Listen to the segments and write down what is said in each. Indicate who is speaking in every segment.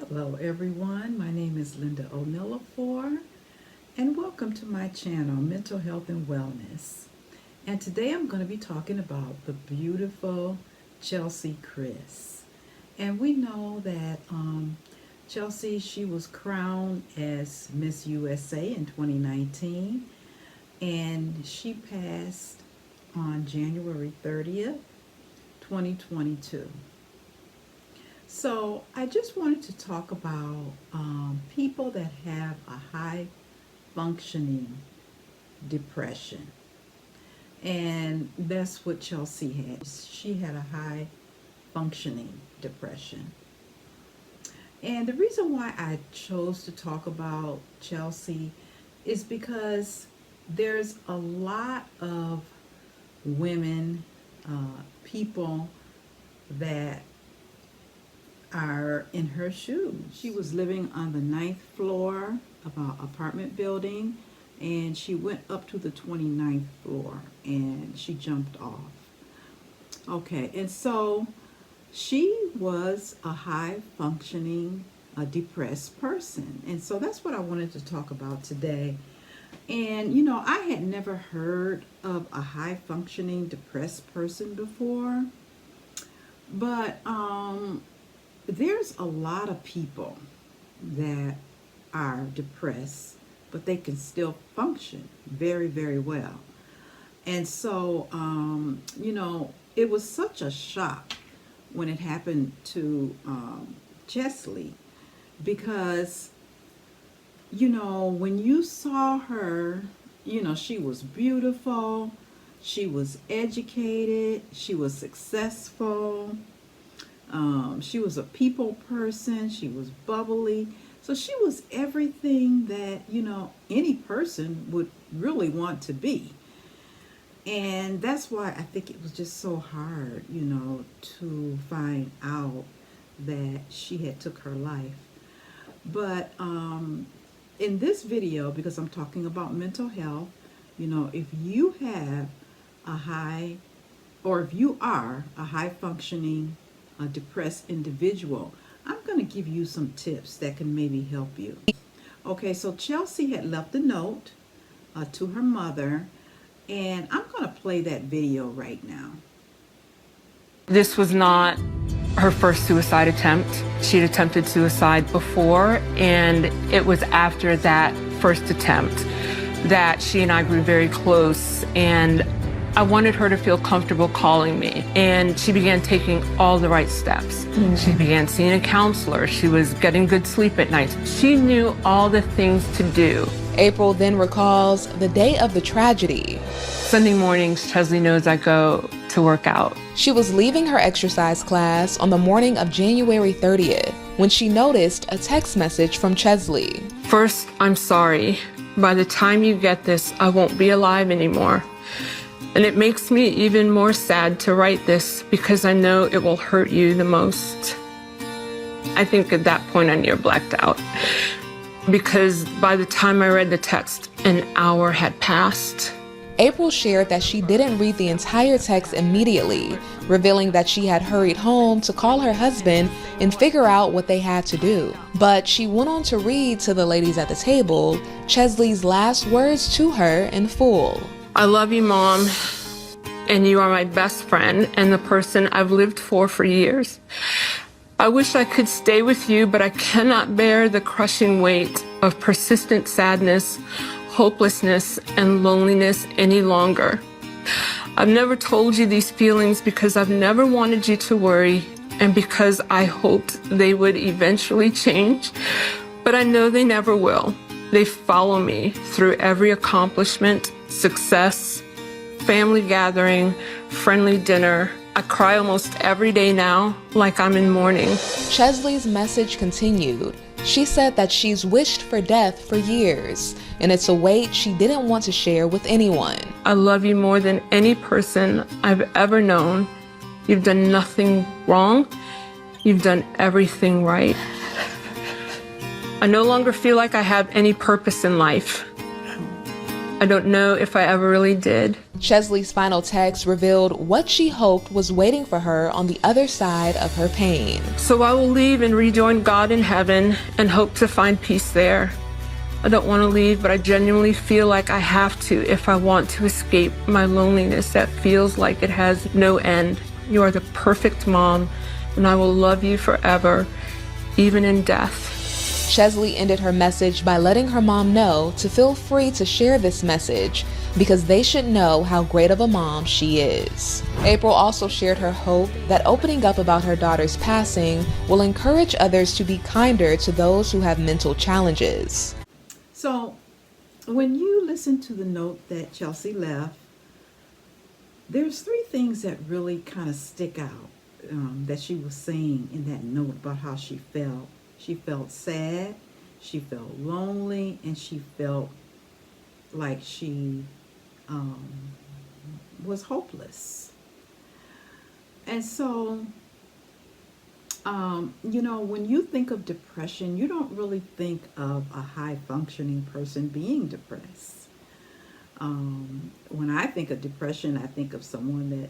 Speaker 1: Hello everyone, my name is Linda O'Nillafor and welcome to my channel, Mental Health and Wellness. And today I'm going to be talking about the beautiful Cheslie Kryst. And we know that Cheslie, she was crowned as Miss USA in 2019 and she passed on January 30th, 2022. So I just wanted to talk about people that have a high functioning depression. And that's what Cheslie had. She had a high functioning depression. And the reason why I chose to talk about Cheslie is because there's a lot of women, people that are in her shoes. She was living on the 9th floor of an apartment building and she went up to the 29th floor and she jumped off. Okay, and so she was a high functioning, depressed person. And so that's what I wanted to talk about today. And you know, I had never heard of a high functioning depressed person before, but there's a lot of people that are depressed, but they can still function very, very well. And so, you know, it was such a shock when it happened to Cheslie, because, you know, when you saw her, you know, she was beautiful, she was educated, she was successful. She was a people person. She was bubbly. So she was everything that, you know, any person would really want to be. And that's why I think it was just so hard, you know, to find out that she had took her life. But in this video, because I'm talking about mental health, you know, if you have a high, or if you are a high functioning a depressed individual, I'm going to give you some tips that can maybe help you. Okay, so Cheslie had left a note to her mother, and I'm going to play that video right now.
Speaker 2: This was not her first suicide attempt. She'd attempted suicide before, and it was after that first attempt that she and I grew very close, and I wanted her to feel comfortable calling me, and she began taking all the right steps. She began seeing a counselor. She was getting good sleep at night. She knew all the things to do.
Speaker 3: April then recalls the day of the tragedy.
Speaker 2: Sunday mornings, Cheslie knows I go to work out.
Speaker 3: She was leaving her exercise class on the morning of January 30th when she noticed a text message from Cheslie.
Speaker 2: First, I'm sorry. By the time you get this, I won't be alive anymore. And it makes me even more sad to write this because I know it will hurt you the most. I think at that point I near blacked out, because by the time I read the text, an hour had passed.
Speaker 3: April shared that she didn't read the entire text immediately, revealing that she had hurried home to call her husband and figure out what they had to do. But she went on to read to the ladies at the table Cheslie's last words to her in full.
Speaker 2: I love you, Mom, and you are my best friend and the person I've lived for years. I wish I could stay with you, but I cannot bear the crushing weight of persistent sadness, hopelessness, and loneliness any longer. I've never told you these feelings because I've never wanted you to worry and because I hoped they would eventually change, but I know they never will. They follow me through every accomplishment, success, family gathering, friendly dinner. I cry almost every day now, like I'm in mourning.
Speaker 3: Cheslie's message continued. She said that she's wished for death for years, and it's a weight she didn't want to share with anyone.
Speaker 2: I love you more than any person I've ever known. You've done nothing wrong. You've done everything right. I no longer feel like I have any purpose in life. I don't know if I ever really did.
Speaker 3: Cheslie's final text revealed what she hoped was waiting for her on the other side of her pain.
Speaker 2: So I will leave and rejoin God in heaven and hope to find peace there. I don't want to leave, but I genuinely feel like I have to if I want to escape my loneliness that feels like it has no end. You are the perfect mom, and I will love you forever, even in death.
Speaker 3: Cheslie ended her message by letting her mom know to feel free to share this message because they should know how great of a mom she is. April also shared her hope that opening up about her daughter's passing will encourage others to be kinder to those who have mental challenges.
Speaker 1: So when you listen to the note that Cheslie left, there's three things that really kind of stick out that she was saying in that note about how she felt. She felt sad, she felt lonely, and she felt like she was hopeless. And so, when you think of depression, you don't really think of a high-functioning person being depressed. When I think of depression, I think of someone that,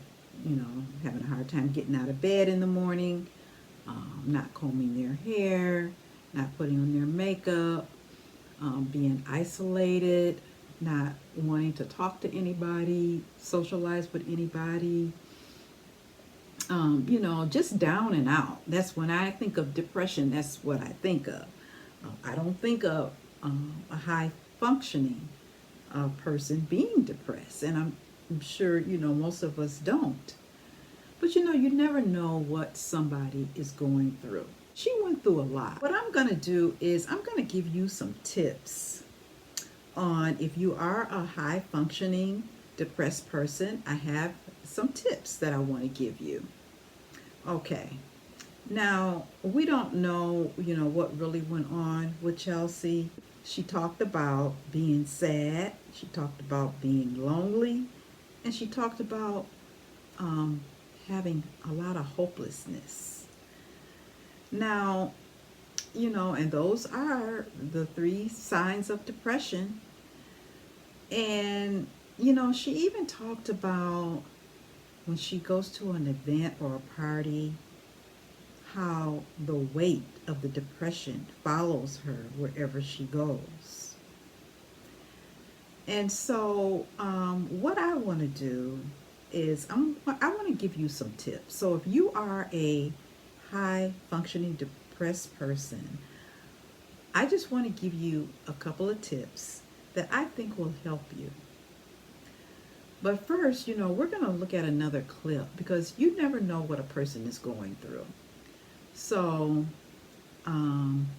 Speaker 1: having a hard time getting out of bed in the morning, not combing their hair, not putting on their makeup, being isolated, not wanting to talk to anybody, socialize with anybody, just down and out. That's when I think of depression, that's what I think of. I don't think of a high functioning person being depressed, and I'm sure, most of us don't. But you never know what somebody is going through. She went through a lot. What I'm going to do is I'm going to give you some tips on if you are a high functioning depressed person. I have some tips that I want to give you. Okay. Now, we don't know, what really went on with Cheslie. She talked about being sad. She talked about being lonely. And she talked about having a lot of hopelessness. Now, and those are the three signs of depression. And, she even talked about when she goes to an event or a party, how the weight of the depression follows her wherever she goes. And so what I want to do is I want to give you some tips. So if you are a high functioning depressed person, I just want to give you a couple of tips that I think will help you. But first, we're going to look at another clip because you never know what a person is going through. So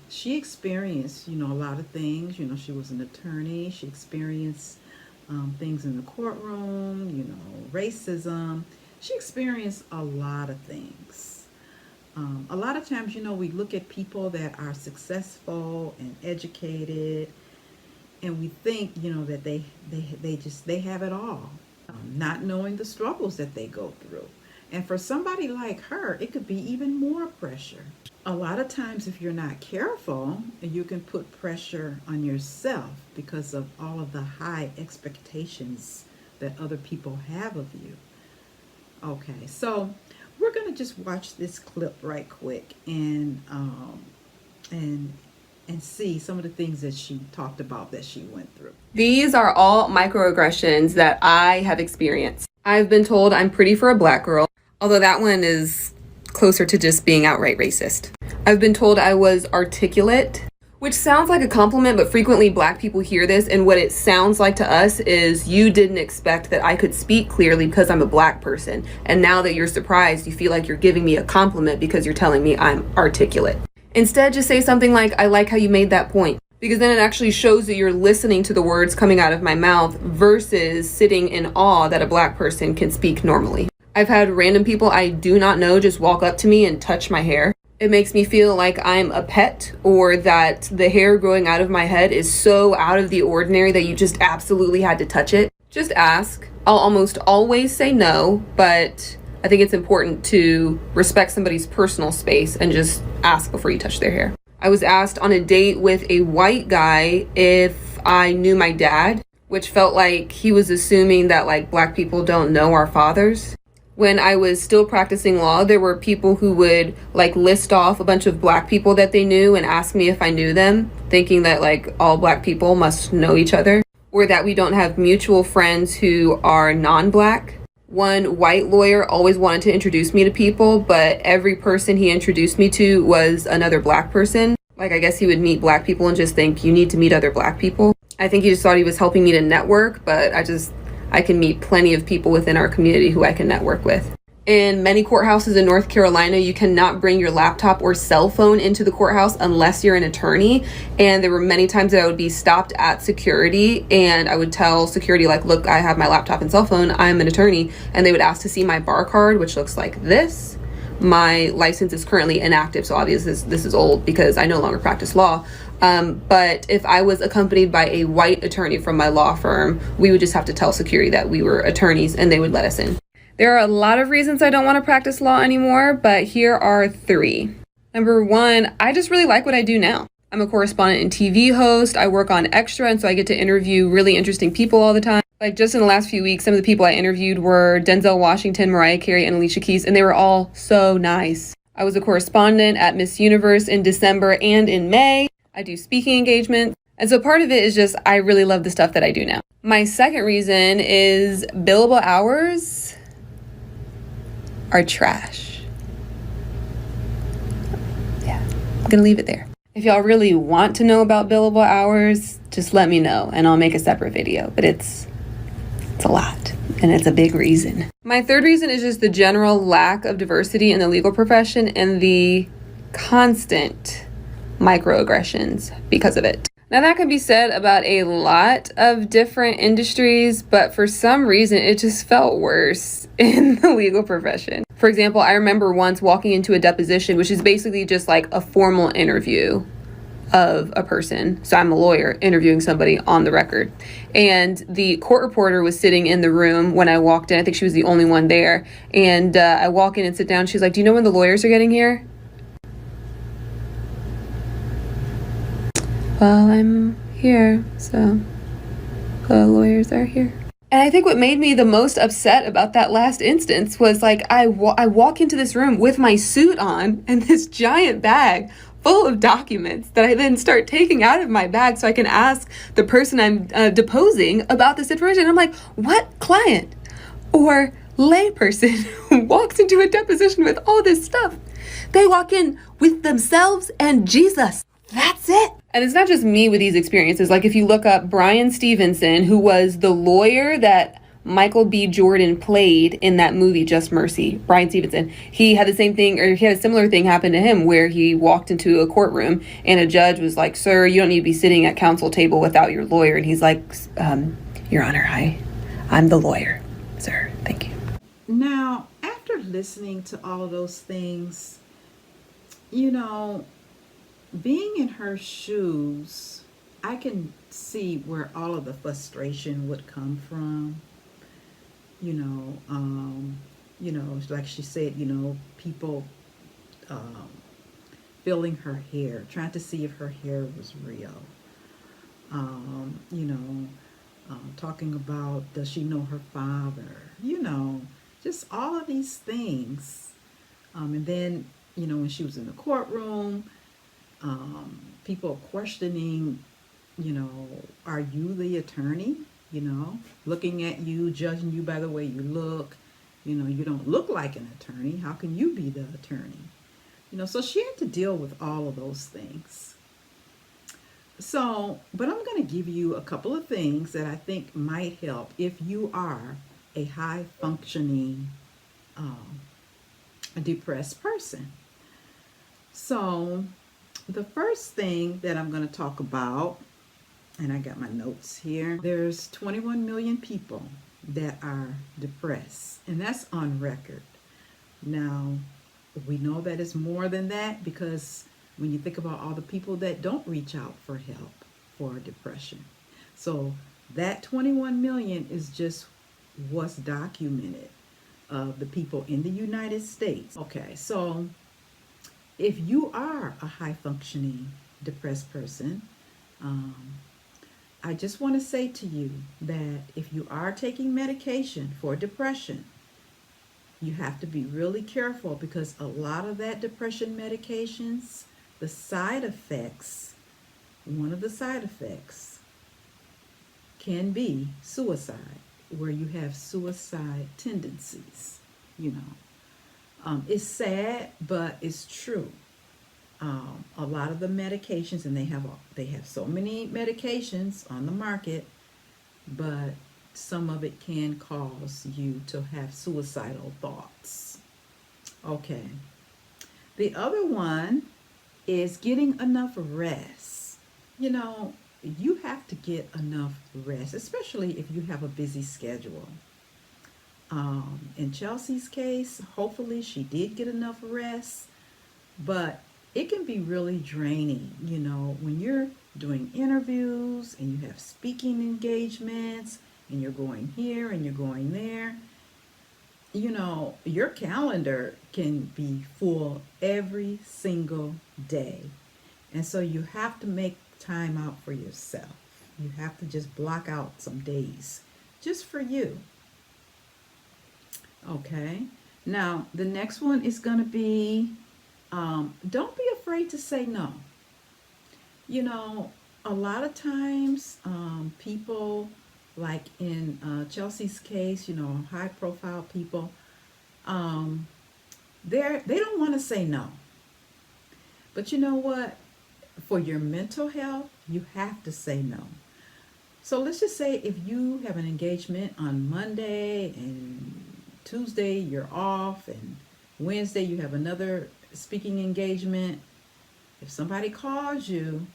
Speaker 1: she experienced, a lot of things. She was an attorney. She experienced things in the courtroom, racism. She experienced a lot of things. A lot of times, we look at people that are successful and educated, and we think, that they have it all, not knowing the struggles that they go through. And for somebody like her, it could be even more pressure. A lot of times, if you're not careful, you can put pressure on yourself because of all of the high expectations that other people have of you. Okay, so we're going to just watch this clip right quick and see some of the things that she talked about that she went through.
Speaker 4: These are all microaggressions that I have experienced. I've been told I'm pretty for a black girl, although that one is closer to just being outright racist. I've been told I was articulate, which sounds like a compliment, but frequently black people hear this, and what it sounds like to us is you didn't expect that I could speak clearly because I'm a black person, and now that you're surprised, you feel like you're giving me a compliment because you're telling me I'm articulate. Instead, just say something like, I like how you made that point, because then it actually shows that you're listening to the words coming out of my mouth versus sitting in awe that a black person can speak normally. I've had random people I do not know just walk up to me and touch my hair. It makes me feel like I'm a pet, or that the hair growing out of my head is so out of the ordinary that you just absolutely had to touch it. Just ask. I'll almost always say no, but I think it's important to respect somebody's personal space and just ask before you touch their hair. I was asked on a date with a white guy if I knew my dad, which felt like he was assuming that like black people don't know our fathers. When I was still practicing law, there were people who would like list off a bunch of black people that they knew and ask me if I knew them, thinking that like all black people must know each other, or that we don't have mutual friends who are non-black. One white lawyer always wanted to introduce me to people, but every person he introduced me to was another black person. Like, I guess he would meet black people and just think, you need to meet other black people. I think he just thought he was helping me to network, but I can meet plenty of people within our community who I can network with. In many courthouses in North Carolina, you cannot bring your laptop or cell phone into the courthouse unless you're an attorney. And there were many times that I would be stopped at security and I would tell security, like, look, I have my laptop and cell phone, I'm an attorney. And they would ask to see my bar card, which looks like this. My license is currently inactive, so obviously this is old because I no longer practice law. But if I was accompanied by a white attorney from my law firm, we would just have to tell security that we were attorneys and they would let us in. There are a lot of reasons I don't want to practice law anymore, but here are 3. Number 1, I just really like what I do now. I'm a correspondent and TV host. I work on Extra, and so I get to interview really interesting people all the time. Like just in the last few weeks, some of the people I interviewed were Denzel Washington, Mariah Carey, and Alicia Keys, and they were all so nice. I was a correspondent at Miss Universe in December and in May. I do speaking engagements. And so part of it is just, I really love the stuff that I do now. My second reason is billable hours are trash. Yeah, I'm gonna leave it there. If y'all really want to know about billable hours, just let me know and I'll make a separate video, but it's a lot and it's a big reason. My third reason is just the general lack of diversity in the legal profession and the constant microaggressions because of it. Now that can be said about a lot of different industries, but for some reason it just felt worse in the legal profession. For example, I remember once walking into a deposition, which is basically just like a formal interview of a person. So I'm a lawyer interviewing somebody on the record. And the court reporter was sitting in the room when I walked in. I think she was the only one there. And I walk in and sit down. She's like, do you know when the lawyers are getting here? Well, I'm here, so the lawyers are here. And I think what made me the most upset about that last instance was like I walk into this room with my suit on and this giant bag full of documents that I then start taking out of my bag so I can ask the person I'm deposing about this information. I'm like, what client or layperson who walks into a deposition with all this stuff? They walk in with themselves and Jesus. That's it. And it's not just me with these experiences. Like if you look up Brian Stevenson, who was the lawyer that Michael B. Jordan played in that movie, Just Mercy, Brian Stevenson, he had the same thing, or he had a similar thing happen to him where he walked into a courtroom and a judge was like, sir, you don't need to be sitting at counsel table without your lawyer. And he's like, Your Honor, I'm the lawyer, sir. Thank you.
Speaker 1: Now, after listening to all of those things, you know, being in her shoes, I can see where all of the frustration would come from. Like she said, people feeling her hair, trying to see if her hair was real. Talking about, does she know her father? Just all of these things. And then, when she was in the courtroom, people questioning, are you the attorney? Looking at you, judging you by the way you look. You don't look like an attorney. How can you be the attorney? So she had to deal with all of those things. So, but I'm going to give you a couple of things that I think might help if you are a high functioning, depressed person. So, the first thing that I'm going to talk about, and I got my notes here, there's 21 million people that are depressed, and that's on record. Now, we know that it's more than that because when you think about all the people that don't reach out for help for depression. So that 21 million is just what's documented of the people in the United States. Okay, so if you are a high functioning depressed person, I just want to say to you that if you are taking medication for depression, you have to be really careful because a lot of that depression medications, the side effects, one of the side effects can be suicide, where you have suicide tendencies, you know. It's sad, but it's true. A lot of the medications, and they have so many medications on the market, but some of it can cause you to have suicidal thoughts. Okay. The other one is getting enough rest. You know, you have to get enough rest, especially if you have a busy schedule. In Chelsea's case, hopefully she did get enough rest, but it can be really draining, you know, when you're doing interviews and you have speaking engagements and you're going here and you're going there. You know, your calendar can be full every single day. And so you have to make time out for yourself. You have to just block out some days just for you. Okay. Now, the next one is going to be don't be afraid to say no. You know, a lot of times people, like in Chelsea's case, you know, high profile people, they don't want to say no. But you know what? For your mental health, you have to say no. So let's just say if you have an engagement on Monday and Tuesday you're off and Wednesday you have another speaking engagement. If somebody calls you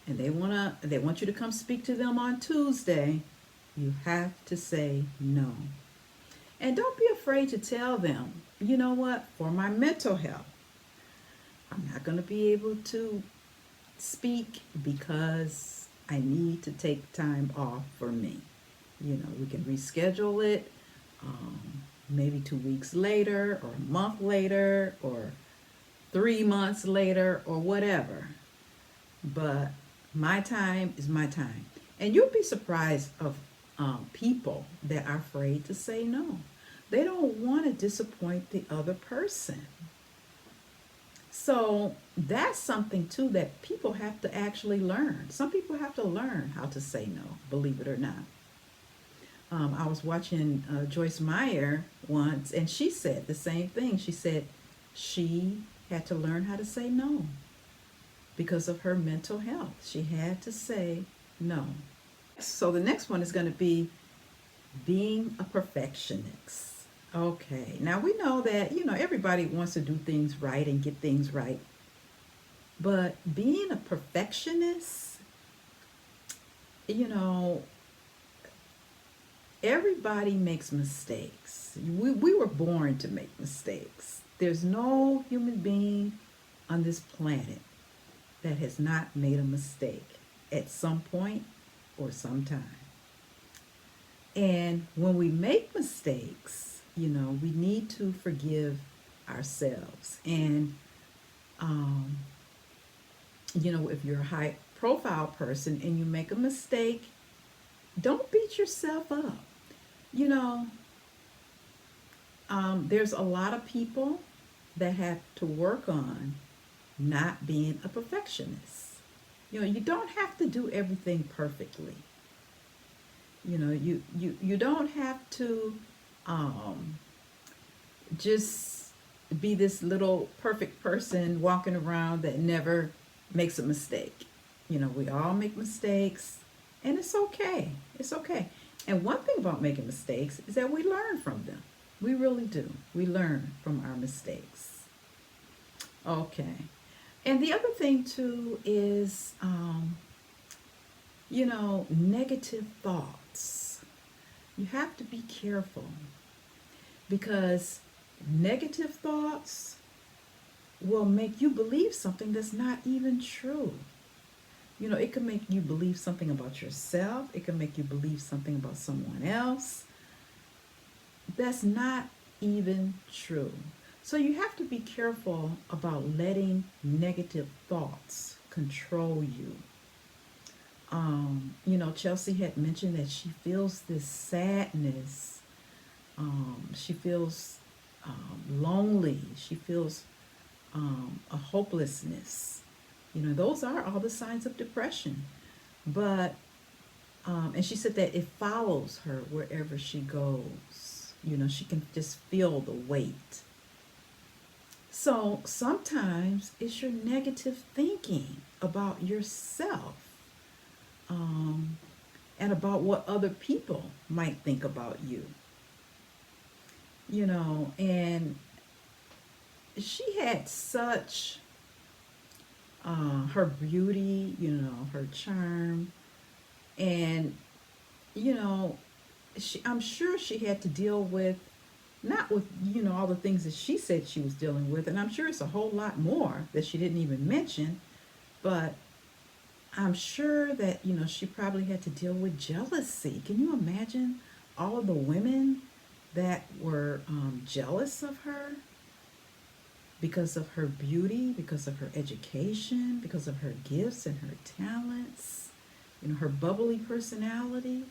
Speaker 1: and they want you to come speak to them on Tuesday, you have to say no. And don't be afraid to tell them, you know what, for my mental health, I'm not going to be able to speak because I need to take time off for me. You know, we can reschedule it maybe 2 weeks later or a month later or 3 months later or whatever. But my time is my time. And you'll be surprised of people that are afraid to say no. They don't want to disappoint the other person. So that's something too that people have to actually learn. Some people have to learn how to say no, believe it or not. I was watching Joyce Meyer once, and she said the same thing. She said she had to learn how to say no because of her mental health. She had to say no. So the next one is going to be being a perfectionist. Okay, now we know that, you know, everybody wants to do things right and get things right. But being a perfectionist, you know, everybody makes mistakes. We were born to make mistakes. There's no human being on this planet that has not made a mistake at some point or some time. And when we make mistakes, you know, we need to forgive ourselves. And, you know, if you're a high profile person and you make a mistake, don't beat yourself up. You know, there's a lot of people that have to work on not being a perfectionist. You know, you don't have to do everything perfectly. You know, you don't have to just be this little perfect person walking around that never makes a mistake. You know, we all make mistakes, and it's okay. It's okay. And one thing about making mistakes is that we learn from them. We really do. We learn from our mistakes. Okay. And the other thing too is, you know, negative thoughts. You have to be careful because negative thoughts will make you believe something that's not even true. You know, it can make you believe something about yourself. It can make you believe something about someone else that's not even true. So you have to be careful about letting negative thoughts control you. You know, Chelsea had mentioned that she feels this sadness. She feels lonely. She feels a hopelessness. You know, those are all the signs of depression. But, and she said that it follows her wherever she goes. You know, she can just feel the weight. So sometimes it's your negative thinking about yourself, um, and about what other people might think about you. You know, and she had such her beauty, you know, her charm, and you know, I'm sure she had to deal with, not with, you know, all the things that she said she was dealing with, and I'm sure it's a whole lot more that she didn't even mention, but I'm sure that, you know, she probably had to deal with jealousy. Can you imagine all of the women that were jealous of her because of her beauty, because of her education, because of her gifts and her talents, you know, her bubbly personality?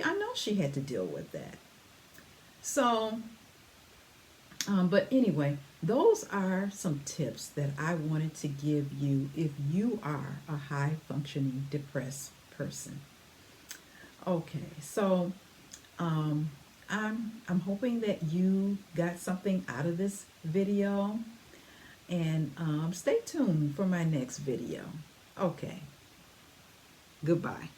Speaker 1: I know she had to deal with that. So, but anyway, those are some tips that I wanted to give you if you are a high functioning depressed person. Okay, so um, I'm hoping that you got something out of this video, and stay tuned for my next video. Okay, goodbye.